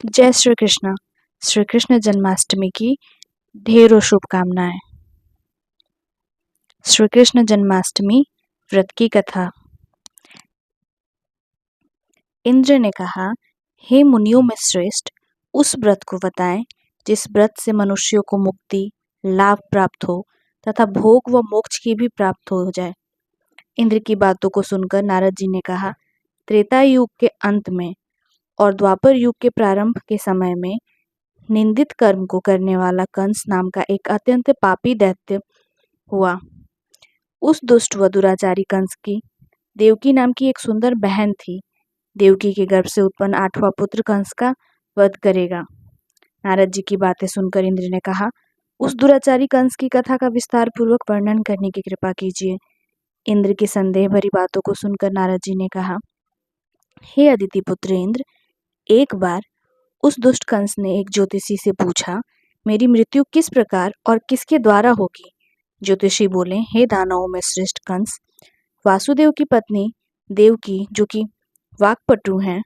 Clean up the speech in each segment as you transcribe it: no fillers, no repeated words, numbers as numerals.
जय श्री कृष्ण। श्री कृष्ण जन्माष्टमी की ढेरों शुभकामनाएं। श्री कृष्ण जन्माष्टमी व्रत की कथा। इंद्र ने कहा, हे मुनियों में श्रेष्ठ, उस व्रत को बताएं जिस व्रत से मनुष्यों को मुक्ति, लाभ प्राप्त हो तथा भोग व मोक्ष की भी प्राप्त हो जाए। इंद्र की बातों को सुनकर नारद जी ने कहा, त्रेता युग के अंत में और द्वापर युग के प्रारंभ के समय में निंदित कर्म को करने वाला कंस नाम का एक अत्यंत पापी दैत्य हुआ। उस दुष्ट व दुराचारी कंस की देवकी नाम की एक सुंदर बहन थी। देवकी के गर्भ से उत्पन्न 8वां पुत्र कंस का वध करेगा। नारद जी की बातें सुनकर इंद्र ने कहा, उस दुराचारी कंस की कथा का विस्तार पूर्वक वर्णन करने की कृपा कीजिए। इंद्र की संदेह भरी बातों को सुनकर नारद जी ने कहा, हे अदिति पुत्र इंद्र, एक बार उस दुष्ट कंस ने एक ज्योतिषी से पूछा, मेरी मृत्यु किस प्रकार और किसके द्वारा होगी। ज्योतिषी बोले, हे दानवों में श्रेष्ठ कंस, वासुदेव की पत्नी देवकी, जो कि वाक्पटु हैं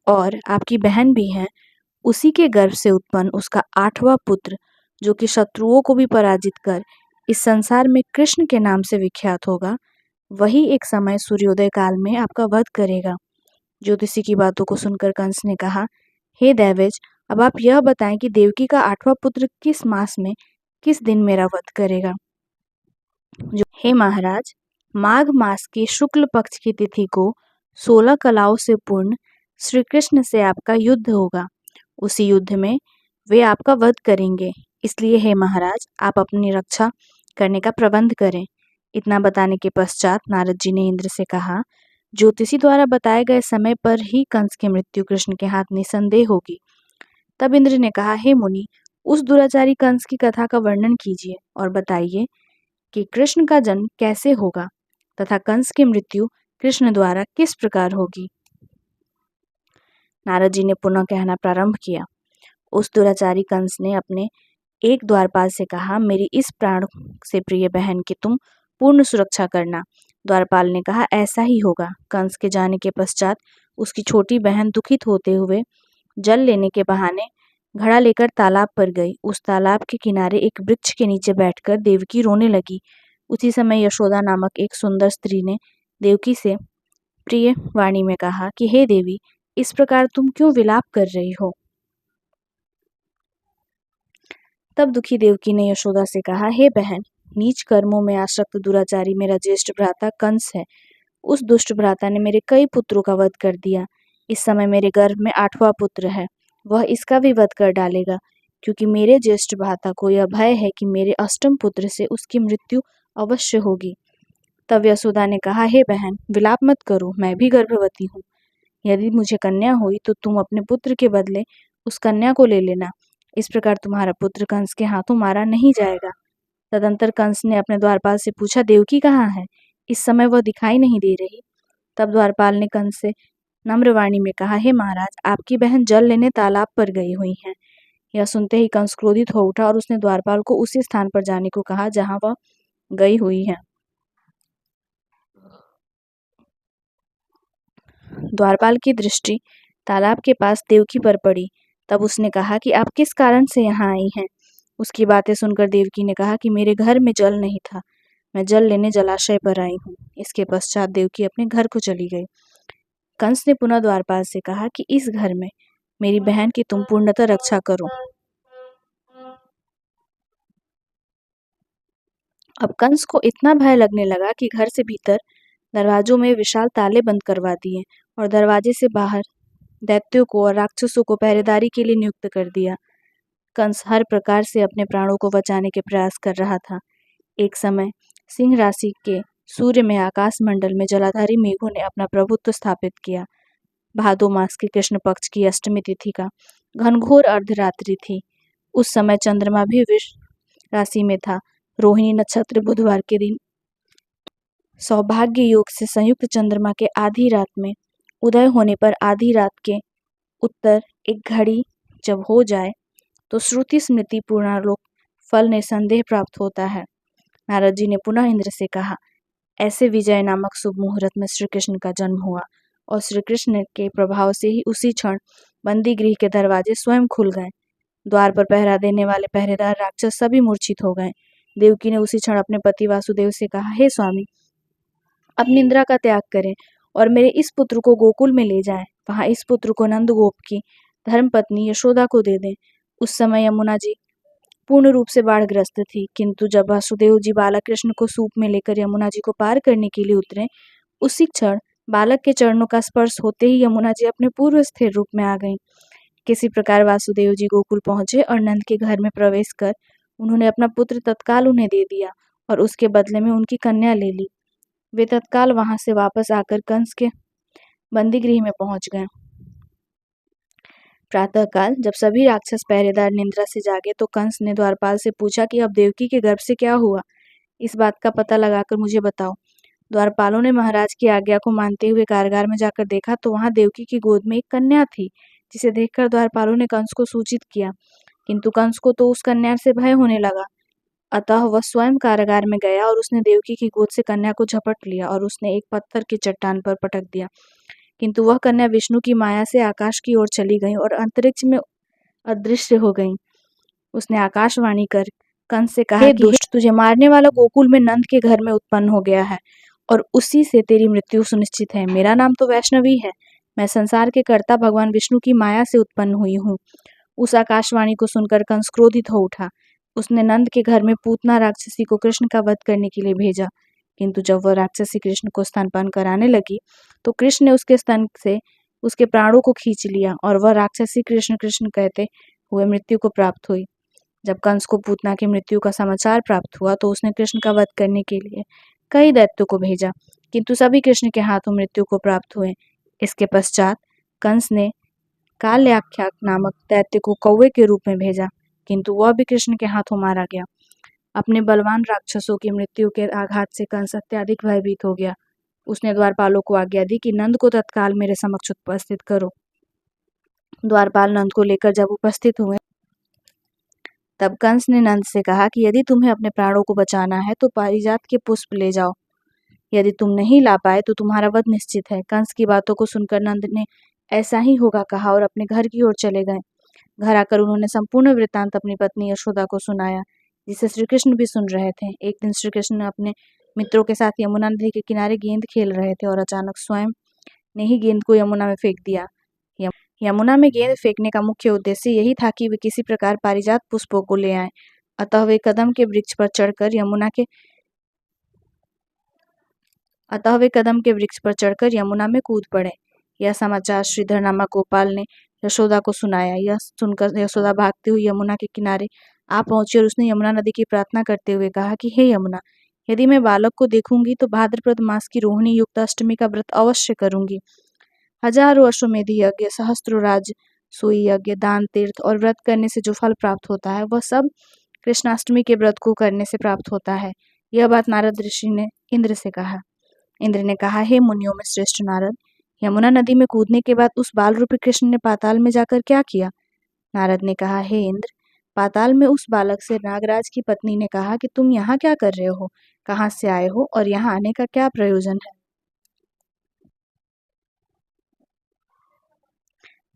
और आपकी बहन भी हैं, उसी के गर्भ से उत्पन्न उसका 8वां पुत्र, जो कि शत्रुओं को भी पराजित कर इस संसार में कृष्ण के नाम से विख्यात होगा, वही एक समय सूर्योदय काल में आपका वध करेगा। ज्योतिषी की बातों को सुनकर कंस ने कहा, हे दैवेज, अब आप यह बताएं कि देवकी का 8वां पुत्र किस मास में किस दिन मेरा वध करेगा। हे महाराज, माघ मास की शुक्ल पक्ष की तिथि को 16 कलाओं से पूर्ण श्री कृष्ण से आपका युद्ध होगा। उसी युद्ध में वे आपका वध करेंगे। इसलिए हे महाराज, आप अपनी रक्षा करने का प्रबंध करें। इतना बताने के पश्चात नारद जी ने इंद्र से कहा, ज्योतिषी द्वारा बताए गए समय पर ही कंस की मृत्यु कृष्ण के हाथ निसंदेह होगी। तब इंद्र ने कहा, हे मुनि, उस दुराचारी कंस की कथा का वर्णन कीजिए और बताइए कि कृष्ण का जन्म कैसे होगा तथा कंस की मृत्यु कृष्ण द्वारा किस प्रकार होगी। नारद जी ने पुनः कहना प्रारंभ किया। उस दुराचारी कंस ने अपने एक द्वारपाल से कहा, मेरी इस प्राण से प्रिय बहन की तुम पूर्ण सुरक्षा करना। द्वारपाल ने कहा, ऐसा ही होगा। कंस के जाने के पश्चात उसकी छोटी बहन दुखित होते हुए जल लेने के बहाने घड़ा लेकर तालाब पर गई। उस तालाब के किनारे एक वृक्ष के नीचे बैठकर देवकी रोने लगी। उसी समय यशोदा नामक एक सुंदर स्त्री ने देवकी से प्रिय वाणी में कहा कि हे देवी, इस प्रकार तुम क्यों विलाप कर रही हो। तब दुखी देवकी ने यशोदा से कहा, हे बहन, नीच कर्मों में आसक्त दुराचारी मेरा ज्येष्ठ भ्राता कंस है। उस दुष्ट भ्राता ने मेरे कई पुत्रों का वध कर दिया। इस समय मेरे गर्भ में 8वां पुत्र है, वह इसका भी वध कर डालेगा, क्योंकि मेरे ज्येष्ठ भ्राता को यह भय है कि मेरे अष्टम पुत्र से उसकी मृत्यु अवश्य होगी। तब यशोदा ने कहा, हे बहन, विलाप मत करो, मैं भी गर्भवती हूँ। यदि मुझे कन्या हुई तो तुम अपने पुत्र के बदले उस कन्या को ले लेना। इस प्रकार तुम्हारा पुत्र कंस के हाथों मारा नहीं जाएगा। तदंतर कंस ने अपने द्वारपाल से पूछा, देवकी कहाँ है? इस समय वह दिखाई नहीं दे रही। तब द्वारपाल ने कंस से नम्र वाणी में कहा, हे महाराज, आपकी बहन जल लेने तालाब पर गई हुई है। यह सुनते ही कंस क्रोधित हो उठा और उसने द्वारपाल को उसी स्थान पर जाने को कहा जहां वह गई हुई है। द्वारपाल की दृष्टि तालाब के पास देवकी पर पड़ी। तब उसने कहा कि आप किस कारण से यहाँ आई हैं। उसकी बातें सुनकर देवकी ने कहा कि मेरे घर में जल नहीं था, मैं जल लेने जलाशय पर आई हूँ। इसके पश्चात देवकी अपने घर को चली गई। कंस ने पुनः द्वारपाल से कहा कि इस घर में मेरी बहन की तुम पूर्णतः रक्षा करो। अब कंस को इतना भय लगने लगा कि घर से भीतर दरवाजों में विशाल ताले बंद करवा दिए और दरवाजे से बाहर दैत्यों को और राक्षसों को पहरेदारी के लिए नियुक्त कर दिया। कंस हर प्रकार से अपने प्राणों को बचाने के प्रयास कर रहा था। एक समय सिंह राशि के सूर्य में आकाश मंडल में जलाधारी मेघों ने अपना प्रभुत्व स्थापित किया। भादो मास की कृष्ण पक्ष की अष्टमी तिथि का घनघोर अर्धरात्रि थी। उस समय चंद्रमा भी वृष राशि में था। रोहिणी नक्षत्र बुधवार के दिन सौभाग्य योग से संयुक्त चंद्रमा के आधी रात में उदय होने पर आधी रात के उत्तर एक घड़ी जब हो जाए तो श्रुति स्मृति पूर्णालोक फल निसंदेह प्राप्त होता है। नारद जी ने पुनः इंद्र से कहा, ऐसे विजय नामक शुभ मुहूर्त में श्री कृष्ण का जन्म हुआ और श्री कृष्ण के प्रभाव से ही उसी क्षण बंदी गृह के दरवाजे स्वयं खुल गए। द्वार पर पहरा देने वाले पहरेदार राक्षस सभी मूर्छित हो गए। देवकी ने उसी क्षण अपने पति वासुदेव से कहा, हे स्वामी, अब निंद्रा का त्याग करें और मेरे इस पुत्र को गोकुल में ले जाएं। वहां इस पुत्र को नंद गोप की धर्मपत्नी यशोदा को दे दें। उस समय यमुना जी पूर्ण रूप से बाढ़ग्रस्त थी, किंतु जब वासुदेव जी बालक कृष्ण को सूप में लेकर यमुना जी को पार करने के लिए उतरे, उसी क्षण बालक के चरणों का स्पर्श होते ही यमुना जी अपने पूर्व स्थिर रूप में आ गईं। किसी प्रकार वासुदेव जी गोकुल पहुंचे और नंद के घर में प्रवेश कर उन्होंने अपना पुत्र तत्काल उन्हें दे दिया और उसके बदले में उनकी कन्या ले ली। वे तत्काल वहां से वापस आकर कंस के बंदी गृह में पहुंच गए। प्रातःकाल जब सभी राक्षस पहरेदार निंद्रा से जागे तो कंस ने द्वारपाल से पूछा कि अब देवकी के गर्भ से क्या हुआ, इस बात का पता लगाकर मुझे बताओ। द्वारपालों ने महाराज की आज्ञा को मानते हुए कारागार में जाकर देखा तो वहां देवकी की गोद में एक कन्या थी, जिसे देखकर द्वारपालों ने कंस को सूचित किया, किंतु कंस को तो उस कन्या से भय होने लगा। अतः वह स्वयं कारागार में गया और उसने देवकी की गोद से कन्या को झपट लिया और उसने एक पत्थर की चट्टान पर पटक दिया। किंतु वह कन्या विष्णु की माया से आकाश की ओर चली गई और अंतरिक्ष में अदृश्य हो गई। उसने आकाशवाणी कर कंस से कहा, हे दुष्ट, तुझे मारने वाला गोकुल में नंद के घर में उत्पन्न हो गया है और उसी से तेरी मृत्यु सुनिश्चित है। मेरा नाम तो वैष्णवी है, मैं संसार के कर्ता भगवान विष्णु की माया से उत्पन्न हुई हूँ। उस आकाशवाणी को सुनकर कंस क्रोधित हो उठा। उसने नंद के घर में पूतना राक्षसी को कृष्ण का वध करने के लिए भेजा, किंतु जब वह राक्षसी कृष्ण को स्तनपान कराने लगी तो कृष्ण ने उसके स्तन से उसके प्राणों को खींच लिया और वह राक्षसी कृष्ण कृष्ण कहते हुए मृत्यु को प्राप्त हुई। जब कंस को पूतना की मृत्यु का समाचार प्राप्त हुआ तो उसने कृष्ण का वध करने के लिए कई दैत्यों को भेजा, किंतु सभी कृष्ण के हाथों मृत्यु को प्राप्त हुए। इसके पश्चात कंस ने काल्याख्याक नामक दैत्य को कौवे के रूप में भेजा, किंतु वह भी कृष्ण के हाथों मारा गया। अपने बलवान राक्षसों की मृत्यु के आघात से कंस अत्यधिक भयभीत हो गया। उसने द्वारपालों को आज्ञा दी कि नंद को तत्काल मेरे समक्ष उपस्थित करो। द्वारपाल नंद को लेकर जब उपस्थित हुए तब कंस ने नंद से कहा कि यदि तुम्हें अपने प्राणों को बचाना है तो पारिजात के पुष्प ले जाओ, यदि तुम नहीं ला पाए तो तुम्हारा वध निश्चित है। कंस की बातों को सुनकर नंद ने ऐसा ही होगा कहा और अपने घर की ओर चले गए। घर आकर उन्होंने संपूर्ण वृत्तांत अपनी पत्नी यशोदा को सुनाया, जिसे श्री कृष्ण भी सुन रहे थे। एक दिन श्री कृष्ण अपने मित्रों के साथ यमुना नदी के किनारे गेंद खेल रहे थे और अचानक स्वयं ने ही गेंद को यमुना में फेंक दिया। यमुना में गेंद फेंकने का मुख्य उद्देश्य यही था कि वे किसी प्रकार पारिजात पुष्पों को ले आए। अतः वे कदम के वृक्ष पर चढ़कर यमुना में कूद पड़े। यह समाचार श्रीधर नामक गोपाल ने यशोदा को सुनाया। यह सुनकर यशोदा भागती हुई यमुना के किनारे आ पहुंची और उसने यमुना नदी की प्रार्थना करते हुए कहा कि हे यमुना, यदि मैं बालक को देखूंगी तो भाद्रपद मास की रोहिणी युक्त अष्टमी का व्रत अवश्य करूंगी। हजारों अश्वमेध यज्ञ, सहस्त्रों राजसूय यज्ञ, दान, तीर्थ और व्रत करने से जो फल प्राप्त होता है वह सब कृष्णाष्टमी के व्रत को करने से प्राप्त होता है। यह बात नारद ऋषि ने इंद्र से कहा। इंद्र ने कहा, हे मुनियों में श्रेष्ठ नारद, यमुना नदी में कूदने के बाद उस बाल रूपी कृष्ण ने पाताल में जाकर क्या किया? नारद ने कहा, हे इंद्र, पाताल में उस बालक से नागराज की पत्नी ने कहा कि तुम यहाँ क्या कर रहे हो, कहाँ से आए हो और यहाँ आने का क्या प्रयोजन है?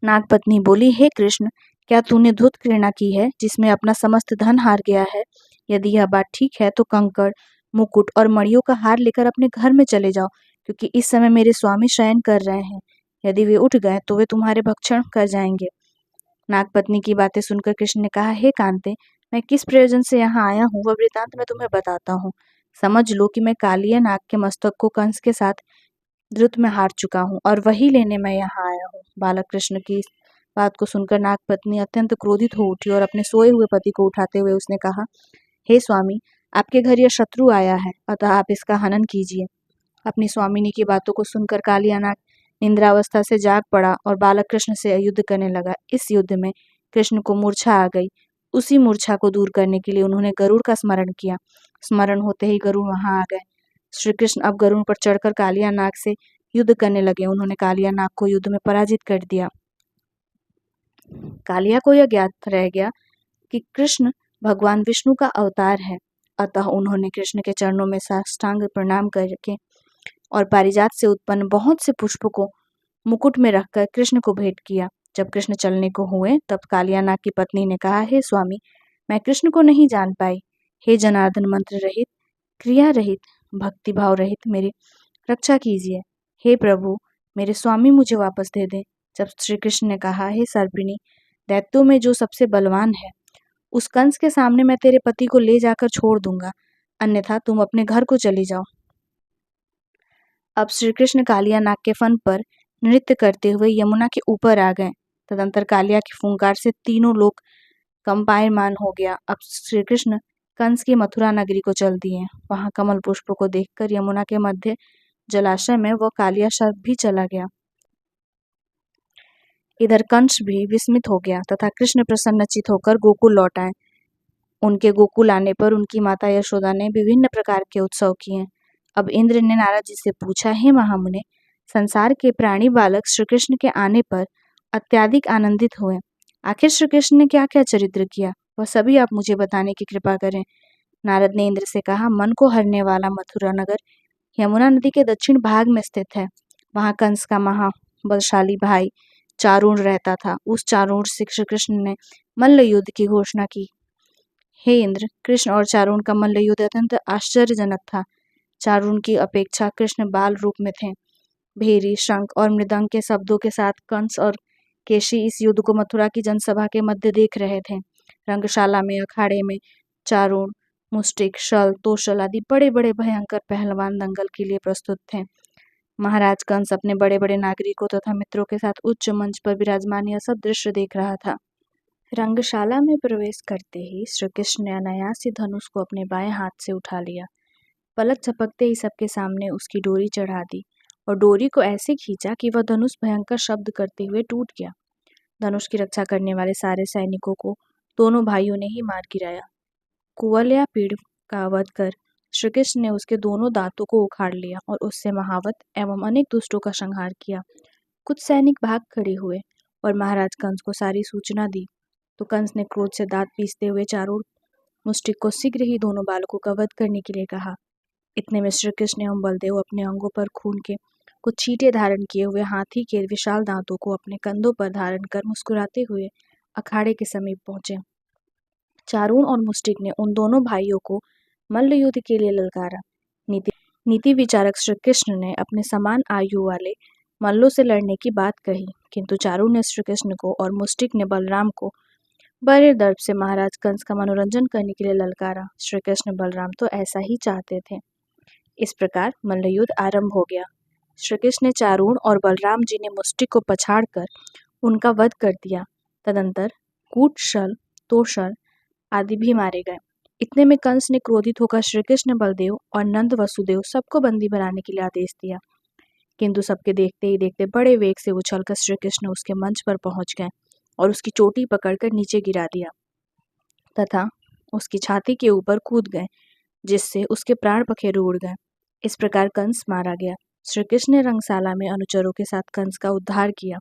नागपत्नी बोली, हे कृष्ण, क्या तूने धूर्त क्रीड़ा की है जिसमें अपना समस्त धन हार गया है? यदि यह बात ठीक है तो कंकड़, मुकुट और मणियों का हार लेकर अपने घर में चले जाओ, क्योंकि इस समय मेरे स्वामी शयन कर रहे हैं। यदि वे उठ गए तो वे तुम्हारे भक्षण कर जाएंगे। नागपत्नी की बातें सुनकर कृष्ण ने कहा, हे कांते, मैं किस प्रयोजन से यहाँ आया हूँ वह वृतांत मैं तुम्हें बताता हूँ। समझ लो कि मैं कालिया नाग के मस्तक को कंस के साथ द्रुत में हार चुका हूँ और वही लेने मैं यहाँ आया हूँ। बालक कृष्ण की इस बात को सुनकर नागपत्नी अत्यंत क्रोधित हो उठी और अपने सोए हुए पति को उठाते हुए उसने कहा, हे स्वामी, आपके घर यह शत्रु आया है, अतः आप इसका हनन कीजिए। अपनी स्वामिनी की बातों को सुनकर कालिया नाग निंद्रावस्था से जाग पड़ा और बालक कृष्ण से युद्ध करने लगा। इस युद्ध में कृष्ण को मूर्छा आ गई। उसी मूर्छा को दूर करने के लिए उन्होंने गरुड़ का स्मरण किया। स्मरण होते ही गरुड़ वहां आ गए। श्री कृष्ण अब गरुड़ पर चढ़कर कालिया नाग से युद्ध करने लगे। उन्होंने कालिया नाग को युद्ध में पराजित कर दिया। कालिया को यह ज्ञात रह गया कि कृष्ण भगवान विष्णु का अवतार है, अतः उन्होंने कृष्ण के चरणों में साष्टांग प्रणाम करके और पारिजात से उत्पन्न बहुत से पुष्प को मुकुट में रखकर कृष्ण को भेंट किया। जब कृष्ण चलने को हुए तब कालियानाग की पत्नी ने कहा, हे स्वामी, मैं कृष्ण को नहीं जान पाई। हे जनार्दन, मंत्र रहित, क्रिया रहित, भक्तिभाव रहित मेरी रक्षा कीजिए। हे प्रभु, मेरे स्वामी मुझे वापस दे दें। जब श्री कृष्ण ने कहा, हे सर्पिणी, दैत्यों में जो सबसे बलवान है, उस कंस के सामने मैं तेरे पति को ले जाकर छोड़ दूंगा, अन्यथा तुम अपने घर को चली जाओ। अब श्री कृष्ण कालियानाग के फन पर नृत्य करते हुए यमुना के ऊपर आ गए। तदंतर कालिया की फुंकार से तीनों लोग कंपायमान हो गया। अब श्री कृष्ण कंस की मथुरा नगरी को चल दिए। वहां कमल पुष्पों को देखकर यमुना के मध्य जलाशय में वह कालिया सर्प भी चला गया। इधर कंस भी विस्मित हो गया तथा कृष्ण प्रसन्नचित होकर गोकुल लौट आए। उनके गोकुल आने पर उनकी माता यशोदा ने विभिन्न प्रकार के उत्सव किए। अब इंद्र ने नारद जी से पूछा, हे महामुने, संसार के प्राणी बालक श्री कृष्ण के आने पर अत्यधिक आनंदित हुए। आखिर श्री कृष्ण ने क्या क्या चरित्र किया, वह सभी आप मुझे बताने की कृपा करें। नारद ने इंद्र से कहा, मन को हरने वाला मथुरा नगर यमुना नदी के दक्षिण भाग में स्थित है। वहां कंस का महाबलशाली भाई चारूण रहता था। उस चारूण से श्री कृष्ण ने मल्ल युद्ध की घोषणा की। हे इंद्र, कृष्ण और चारूण का मल्ल युद्ध अत्यंत आश्चर्यजनक था। चारूण की अपेक्षा कृष्ण बाल रूप में थे। भेरी, शंख और मृदंग के शब्दों के साथ कंस और केशी इस युद्ध को मथुरा की जनसभा के मध्य देख रहे थे। रंगशाला में, अखाड़े में चारूण, मुष्टिक, शल, तोशल आदि बड़े बड़े भयंकर पहलवान दंगल के लिए प्रस्तुत थे। महाराज कंस अपने बड़े बड़े नागरिकों तथा मित्रों के साथ उच्च मंच पर विराजमान यह सब दृश्य देख रहा था। रंगशाला में प्रवेश करते ही श्री कृष्ण ने अनायास ही धनुष को अपने बाएं हाथ से उठा लिया। पलक झपकते ही सबके सामने उसकी डोरी चढ़ा दी और डोरी को ऐसे खींचा कि वह धनुष भयंकर शब्द करते हुए टूट गया। धनुष की रक्षा करने वाले सारे सैनिकों को दोनों भाइयों ने ही मार गिराया। कुवलया पीड़ का वध कर श्री कृष्ण ने उसके दोनों दांतों को उखाड़ लिया और उससे महावत एवं अनेक दुष्टों का संहार किया। कुछ सैनिक भाग खड़े हुए और महाराज कंस को सारी सूचना दी, तो कंस ने क्रोध से दांत पीसते हुए चारों मुष्टिक को शीघ्र ही दोनों बालकों का वध करने के लिए कहा। इतने में श्री कृष्ण एवं बलदेव अपने अंगों पर खून के कुछ छींटे धारण किए हुए हाथी के विशाल दांतों को अपने कंधों पर धारण कर मुस्कुराते हुए अखाड़े के समीप पहुंचे। चारूण और मुष्टिक ने उन दोनों भाइयों को मल्ल युद्ध के लिए ललकारा। नीति विचारक श्री कृष्ण ने अपने समान आयु वाले मल्लों से लड़ने की बात कही, किंतु चारूण ने श्री कृष्ण को और मुष्टिक ने बलराम को बड़े दर्प से महाराज कंस का मनोरंजन करने के लिए ललकारा। श्री कृष्ण बलराम तो ऐसा ही चाहते थे। इस प्रकार मल्ल युद्ध आरंभ हो गया। श्री कृष्ण ने चारूण और बलराम जी ने मुष्टिक को पछाड़कर उनका वध कर दिया। तदंतर कूट, शल, तोषण आदि भी मारे गए। इतने में कंस ने क्रोधित होकर श्री कृष्ण, बलदेव और नंद वसुदेव सबको बंदी बनाने के लिए आदेश दिया, किंतु सबके देखते ही देखते बड़े वेग से उछलकर श्री कृष्ण उसके मंच पर पहुंच गए और उसकी चोटी पकड़कर नीचे गिरा दिया तथा उसकी छाती के ऊपर कूद गए, जिससे उसके प्राण पखेरु उड़ गए। इस प्रकार कंस मारा गया। श्री कृष्ण ने रंगशाला में अनुचरों के साथ कंस का उद्धार किया।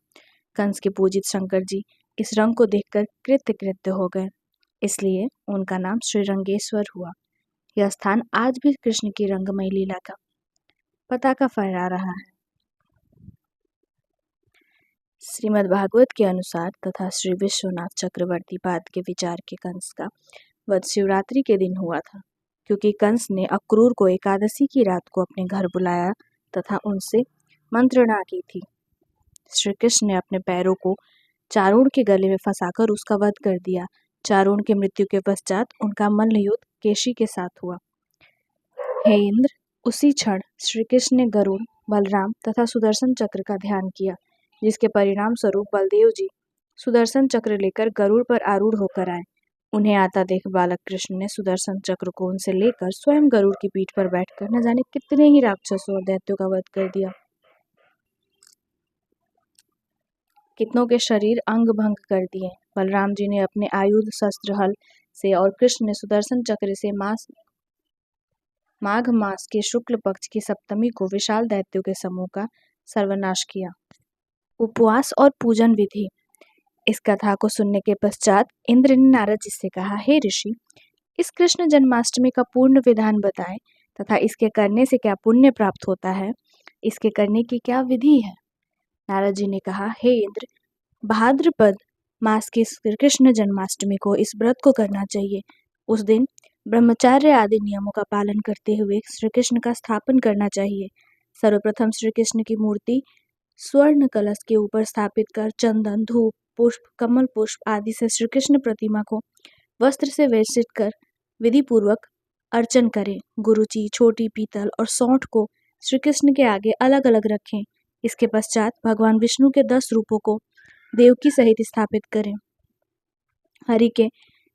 कंस के पूजित शंकर जी इस रंग को देखकर कृत्य कृत्य हो गए, इसलिए उनका नाम श्री रंगेश्वर हुआ। यह स्थान आज भी कृष्ण की रंगमय लीला का पताका फहरा रहा है। श्रीमद् भागवत के अनुसार तथा श्री विश्वनाथ चक्रवर्ती पाद के विचार के कंस का वध शिवरात्रि के दिन हुआ था, क्योंकि कंस ने अक्रूर को एकादशी की रात को अपने घर बुलाया तथा उनसे मंत्रणा की थी। श्री कृष्ण ने अपने पैरों को चारूण के गले में फंसाकर उसका वध कर दिया। चारूण की मृत्यु के पश्चात उनका मल्ल युद्ध केशी के साथ हुआ। हे इंद्र, उसी क्षण श्री कृष्ण ने गरुड़, बलराम तथा सुदर्शन चक्र का ध्यान किया, जिसके परिणाम स्वरूप बलदेव जी सुदर्शन चक्र लेकर गरुड़ पर आरूढ़ होकर आए। उन्हें आता देख बालक कृष्ण ने सुदर्शन चक्र को उनसे लेकर स्वयं गरुड़ की पीठ पर बैठकर न जाने कितने ही राक्षसों और दैत्यों का वध कर दिया। कितनों के शरीर अंग भंग कर दिए। बलराम जी ने अपने आयुध शस्त्र हल से और कृष्ण ने सुदर्शन चक्र से माघ मास के शुक्ल पक्ष की सप्तमी को विशाल दैत्यों के समूह का सर्वनाश किया। उपवास और पूजन विधि। इस कथा को सुनने के पश्चात इंद्र ने नारद जी से कहा, हे ऋषि, इस कृष्ण जन्माष्टमी का पूर्ण विधान बताएं तथा इसके करने से क्या पुण्य प्राप्त होता है, इसके करने की क्या विधि है। नारद जी ने कहा, हे इंद्र, भाद्रपद मास की श्री कृष्ण जन्माष्टमी को इस व्रत को करना चाहिए। उस दिन ब्रह्मचर्य आदि नियमों का पालन करते हुए श्री कृष्ण का स्थापन करना चाहिए। सर्वप्रथम श्री कृष्ण की मूर्ति स्वर्ण कलश के ऊपर स्थापित कर चंदन, धूप, पुष्प, कमल पुष्प आदि से श्री कृष्ण प्रतिमा को वस्त्र से वेष्टित कर विधि पूर्वक अर्चन करें। गुरुची, छोटी पीतल और सौंठ को श्री कृष्ण के आगे अलग अलग रखें। इसके पश्चात भगवान विष्णु के 10 रूपों को देवकी सहित स्थापित करें। हरि के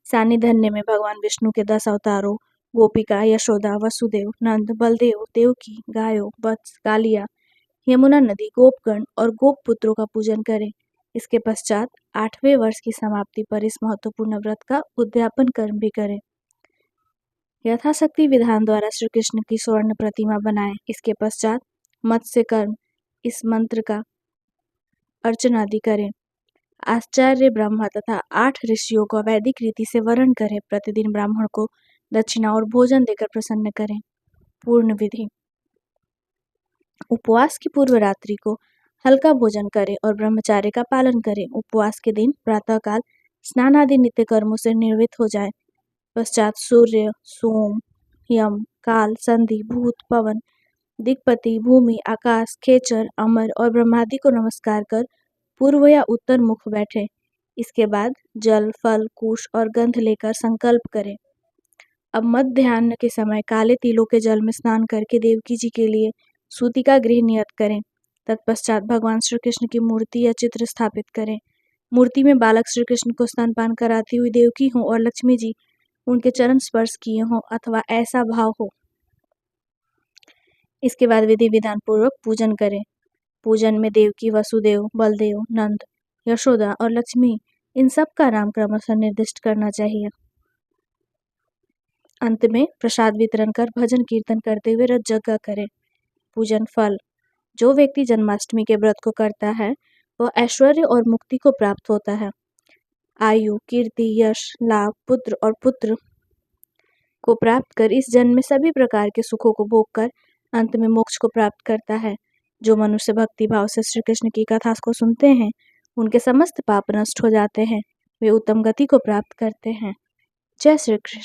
सानिध्य में भगवान विष्णु के 10 अवतारों गोपिका, यशोदा, वसुदेव, नंद, बलदेव, देवकी, गायों, वत्स, कालिया, यमुना नदी, गोपगण और गोप पुत्रों का पूजन करें। इसके पश्चात 8वें वर्ष की समाप्ति पर इस महत्वपूर्ण व्रत का उद्यापन कर्म भी करें। यथाशक्ति विधान द्वारा श्री कृष्ण की स्वर्ण प्रतिमा बनाएं। इसके पश्चात मत्स्य कर्म इस मंत्र का अर्चन आदि करें। आचार्य ब्रह्मा तथा 8 ऋषियों को वैदिक रीति से वरण करें। प्रतिदिन ब्राह्मण को दक्षिणा और भोजन देकर प्रसन्न करें। पूर्ण विधि: उपवास की पूर्व रात्रि को हल्का भोजन करें और ब्रह्मचार्य का पालन करें। उपवास के दिन प्रातःकाल स्नान आदि नित्य कर्मों से निर्वृत्त हो जाए। पश्चात सूर्य, सोम, यम, काल, संधि, भूत, पवन, दिक्पति, भूमि, आकाश, खेचर, अमर और ब्रह्मादि को नमस्कार कर पूर्व या उत्तर मुख बैठे। इसके बाद जल, फल, कुश और गंध लेकर संकल्प करें। अब मध्याह्न के समय काले तिलों के जल में स्नान करके देवकी जी के लिए सूतिका गृह नियत करें। तत्पश्चात भगवान श्री कृष्ण की मूर्ति या चित्र स्थापित करें। मूर्ति में बालक श्री कृष्ण को स्तनपान कराती हुई देवकी हो और लक्ष्मी जी उनके चरण स्पर्श किए हों अथवा ऐसा भाव हो। इसके बाद विधि विधान पूर्वक पूजन करें। पूजन में देवकी, वसुदेव, बलदेव, नंद, यशोदा और लक्ष्मी इन सब का नाम क्रमशः निर्दिष्ट करना चाहिए। अंत में प्रसाद वितरण कर भजन कीर्तन करते हुए रथ यज्ञ करें। पूजन फल: जो व्यक्ति जन्माष्टमी के व्रत को करता है वह ऐश्वर्य और मुक्ति को प्राप्त होता है। आयु, कीर्ति, यश, लाभ, पुत्र और पुत्र को प्राप्त कर इस जन्म में सभी प्रकार के सुखों को भोग कर अंत में मोक्ष को प्राप्त करता है। जो मनुष्य भक्ति भाव से श्री कृष्ण की कथा को सुनते हैं उनके समस्त पाप नष्ट हो जाते हैं, वे उत्तम गति को प्राप्त करते हैं। जय श्री कृष्ण।